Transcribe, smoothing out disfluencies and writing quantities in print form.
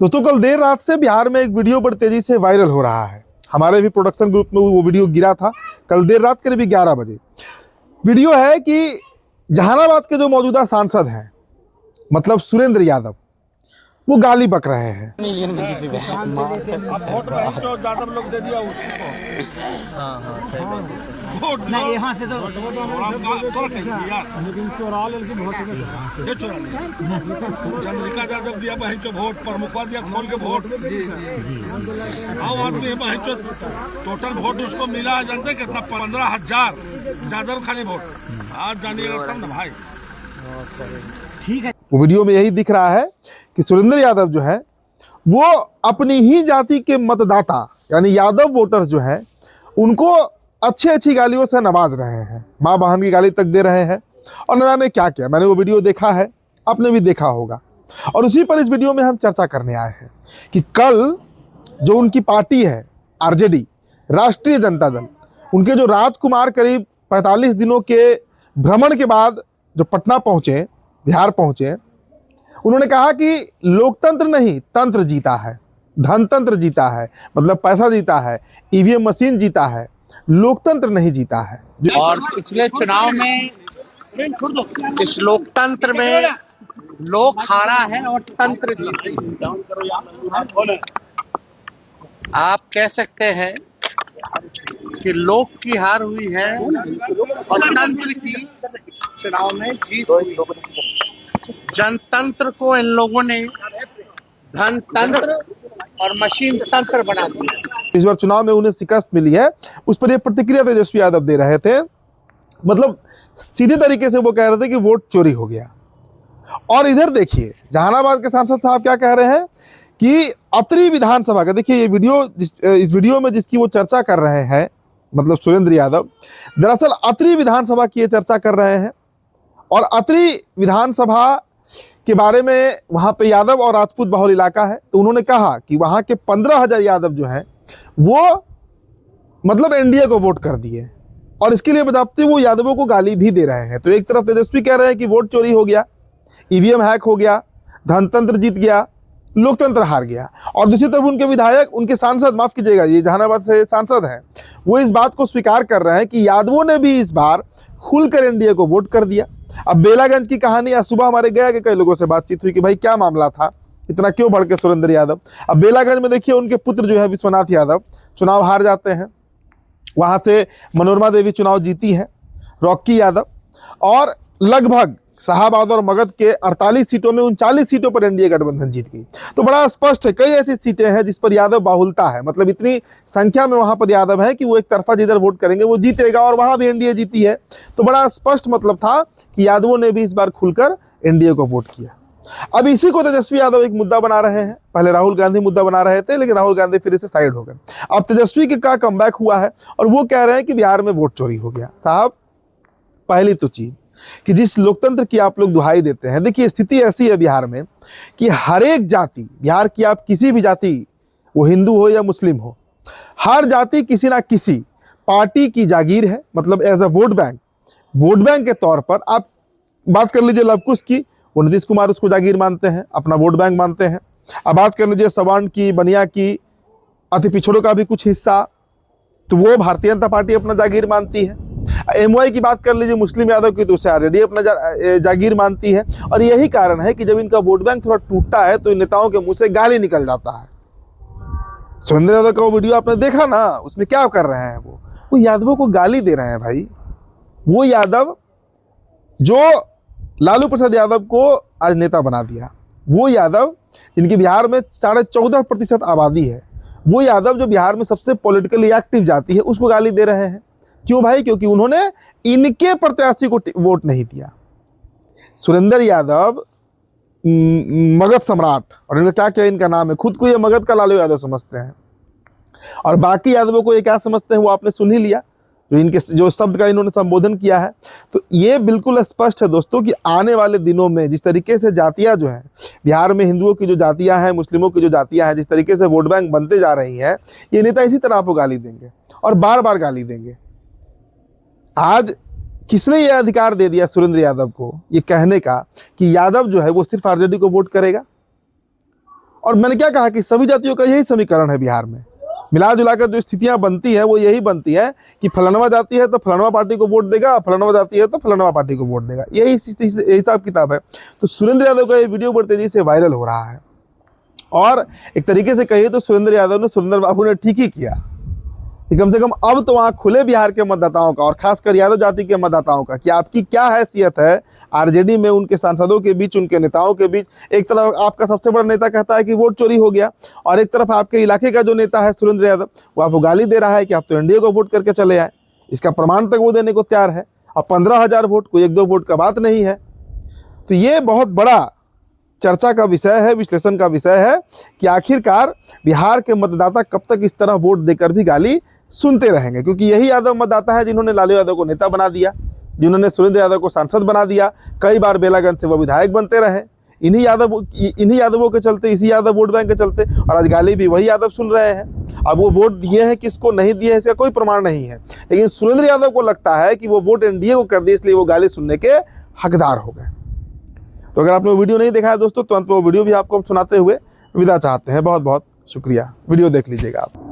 दोस्तों कल देर रात से बिहार में एक वीडियो बड़ी तेजी से वायरल हो रहा है। हमारे भी प्रोडक्शन ग्रुप में वो वीडियो गिरा था कल देर रात करीब 11 बजे। वीडियो है कि जहानाबाद के जो मौजूदा सांसद हैं मतलब सुरेंद्र यादव, वो गाली बक रहे हैं। यादव लोग दे दिया उसको। वोट नहीं यहाँ से तो लेकिन चोरा लेकिन वोट ये चोरा चंद्रिका यादव दिया बहन को वोट, प्रमुखवा दिया खोल के वोट। आम आदमी बहन को टोटल वोट उसको मिला जानते कितना 15,000 यादव खाली वोट। आज जानिएगा तब ना भाई। ठीक है, वो वीडियो में यही दिख रहा है कि सुरेंद्र यादव जो है वो अपनी ही जाति के मतदाता यानी यादव वोटर्स जो है उनको अच्छी गालियों से नवाज रहे हैं, माँ बहन की गाली तक दे रहे हैं और न जाने क्या क्या। मैंने वो वीडियो देखा है, आपने भी देखा होगा, और उसी पर इस वीडियो में हम चर्चा करने आए हैं कि कल जो उनकी पार्टी है आरजेडी, राष्ट्रीय जनता दल, उनके जो राजकुमार करीब 45 दिनों के भ्रमण के बाद जो पटना पहुँचे, बिहार पहुँचे, उन्होंने कहा कि लोकतंत्र नहीं तंत्र जीता है, धनतंत्र जीता है, मतलब पैसा जीता है, ईवीएम मशीन जीता है, लोकतंत्र नहीं जीता है। और पिछले चुनाव में इस लोकतंत्र में लोक हारा है और तंत्र जीता। आप कह सकते हैं कि लोक की हार हुई है और तंत्र की चुनाव में जीत हुई। जनतंत्र को इन लोगों ने धनतंत्र और मशीन तंत्र बना दिया। इस बार चुनाव में उन्हें शिकस्त मिली है, उस पर यह प्रतिक्रिया तेजस्वी यादव दे रहे थे। मतलब सीधे तरीके से वो कह रहे थे कि वोट चोरी हो गया। और इधर देखिए जहानाबाद के सांसद साहब क्या कह रहे हैं कि अतरी विधानसभा का, देखिए ये वीडियो इस वीडियो में जिसकी वो चर्चा कर रहे हैं मतलब सुरेंद्र यादव, दरअसल अतरी विधानसभा की ये चर्चा कर रहे हैं। और अतरी विधानसभा के बारे में, वहाँ पे यादव और राजपूत बहुल इलाका है, तो उन्होंने कहा कि वहाँ के 15,000 यादव जो हैं वो मतलब एनडीए को वोट कर दिए और इसके लिए बजाते वो यादवों को गाली भी दे रहे हैं। तो एक तरफ तेजस्वी कह रहे हैं कि वोट चोरी हो गया, ईवीएम हैक हो गया, धनतंत्र जीत गया, लोकतंत्र हार गया, और दूसरी तरफ उनके विधायक, उनके सांसद, माफ कीजिएगा ये जहानाबाद से सांसद हैं, वो इस बात को स्वीकार कर रहे हैं कि यादवों ने भी इस बार खुलकर एनडीए को वोट कर दिया। अब बेलागंज की कहानी, आज सुबह हमारे गया के कई लोगों से बातचीत हुई कि भाई क्या मामला था, इतना क्यों भड़के सुरेंद्र यादव। अब बेलागंज में देखिए उनके पुत्र जो है विश्वनाथ यादव चुनाव हार जाते हैं, वहां से मनोरमा देवी चुनाव जीती है, रॉकी यादव, और लगभग शाहाबाद और मगध के 48 सीटों में 39 सीटों पर एनडीए गठबंधन जीत गई। तो बड़ा स्पष्ट है, कई ऐसी सीटें हैं जिस पर यादव बाहुलता है, मतलब इतनी संख्या में वहां पर यादव है कि वो एक तरफा जिधर वोट करेंगे वो जीतेगा, और वहां भी एनडीए जीती है। तो बड़ा स्पष्ट मतलब था कि यादवों ने भी इस बार खुलकर एनडीए को वोट किया। अब इसी को तेजस्वी यादव एक मुद्दा बना रहे हैं। पहले राहुल गांधी मुद्दा बना रहे थे, लेकिन राहुल गांधी फिर इससे साइड हो गए। अब तेजस्वी के का कमबैक हुआ है और वो कह रहे हैं कि बिहार में वोट चोरी हो गया। साहब, पहली तो चीज कि जिस लोकतंत्र की आप लोग दुहाई देते हैं, देखिए स्थिति ऐसी है बिहार में कि हर एक जाति, बिहार की आप किसी भी जाति, वो हिंदू हो या मुस्लिम हो, हर जाति किसी ना किसी पार्टी की जागीर है। मतलब एज अ वोट बैंक के तौर पर आप बात कर लीजिए लवकुश की, वो नीतीश कुमार उसको जागीर मानते हैं, अपना वोट बैंक मानते हैं। अब बात कर लीजिए सवर्ण की, बनिया की, अति पिछड़ों का भी कुछ हिस्सा, तो वो भारतीय जनता पार्टी अपना जागीर मानती है। एमवाई की बात कर लीजिए मुस्लिम यादव की, तो उसे आरजेडी अपना जागीर मानती है। और यही कारण है कि जब इनका वोट बैंक थोड़ा टूटता है तो इन नेताओं के मुंह से गाली निकल जाता है। सुरेंद्र यादव का वो वीडियो आपने देखा ना, उसमें क्या कर रहे हैं, वो यादवों को गाली दे रहे हैं। भाई वो यादव जो लालू प्रसाद यादव को आज नेता बना दिया, वो यादव जिनकी बिहार में 14.5% आबादी है, वो यादव जो बिहार में सबसे पॉलिटिकली एक्टिव जाति है, उसको गाली दे रहे हैं। क्यों भाई? क्योंकि उन्होंने इनके प्रत्याशी को वोट नहीं दिया। सुरेंद्र यादव मगध सम्राट, और इनका क्या क्या इनका नाम है, खुद को ये मगध का लालू यादव समझते हैं, और बाकी यादवों को ये क्या समझते हैं वो आपने सुन ही लिया, जो शब्द का इन्होंने संबोधन किया है। तो ये बिल्कुल स्पष्ट है दोस्तों कि आने वाले दिनों में जिस तरीके से जातियां जो हैं बिहार में, हिंदुओं की जो जातियां हैं, मुस्लिमों की जो जातियां हैं, जिस तरीके से वोट बैंक बनते जा रही हैं, ये नेता इसी तरह आपको गाली देंगे और बार बार गाली देंगे। आज किसने ये अधिकार दे दिया सुरेंद्र यादव को ये कहने का कि यादव जो है वो सिर्फ आरजेडी को वोट करेगा? और मैंने क्या कहा कि सभी जातियों का यही समीकरण है बिहार में, मिला जुलाकर जो स्थितियां बनती है वो यही बनती है कि फलानवा जाति है तो फलानवा पार्टी को वोट देगा, फलानवा जाति है तो फलानवा पार्टी को वोट देगा, यही हिसाब किताब है। तो सुरेंद्र यादव का ये वीडियो बड़ी तेजी से वायरल हो रहा है और एक तरीके से कहिए तो सुरेंद्र बाबू ने ठीक ही किया कि कम से कम अब तो आँख खुले बिहार के मतदाताओं का और खासकर यादव जाति के मतदाताओं का कि आपकी क्या हैसियत है आरजेडी में, उनके सांसदों के बीच, उनके नेताओं के बीच। एक तरफ आपका सबसे बड़ा नेता कहता है कि वोट चोरी हो गया और एक तरफ आपके इलाके का जो नेता है सुरेंद्र यादव वो आपको गाली दे रहा है कि आप तो एनडीए को वोट करके चले आए। इसका प्रमाण तक वो देने को तैयार है। अब 15,000 वोट, कोई 1-2 वोट का बात नहीं है। तो ये बहुत बड़ा चर्चा का विषय है, विश्लेषण का विषय है कि आखिरकार बिहार के मतदाता कब तक इस तरह वोट देकर भी गाली सुनते रहेंगे, क्योंकि यही यादव मतदाता है जिन्होंने लालू यादव को नेता बना दिया, जिन्होंने सुरेंद्र यादव को सांसद बना दिया, कई बार बेलागंज से वो विधायक बनते रहे। इन्हीं यादवों के चलते, इसी यादव वोट बैंक के चलते, और आज गाली भी वही यादव सुन रहे हैं। अब वो वोट दिए हैं किसको, नहीं दिए हैं, इसका कोई प्रमाण नहीं है, लेकिन सुरेंद्र यादव को लगता है कि वो वोट एनडीए को कर दिए, इसलिए वो गाली सुनने के हकदार हो गए। तो अगर आपने वो वीडियो नहीं देखा है दोस्तों, तो अंत में वो वीडियो भी आपको हम सुनाते हुए विदा चाहते हैं। बहुत बहुत शुक्रिया, वीडियो देख लीजिएगा आप।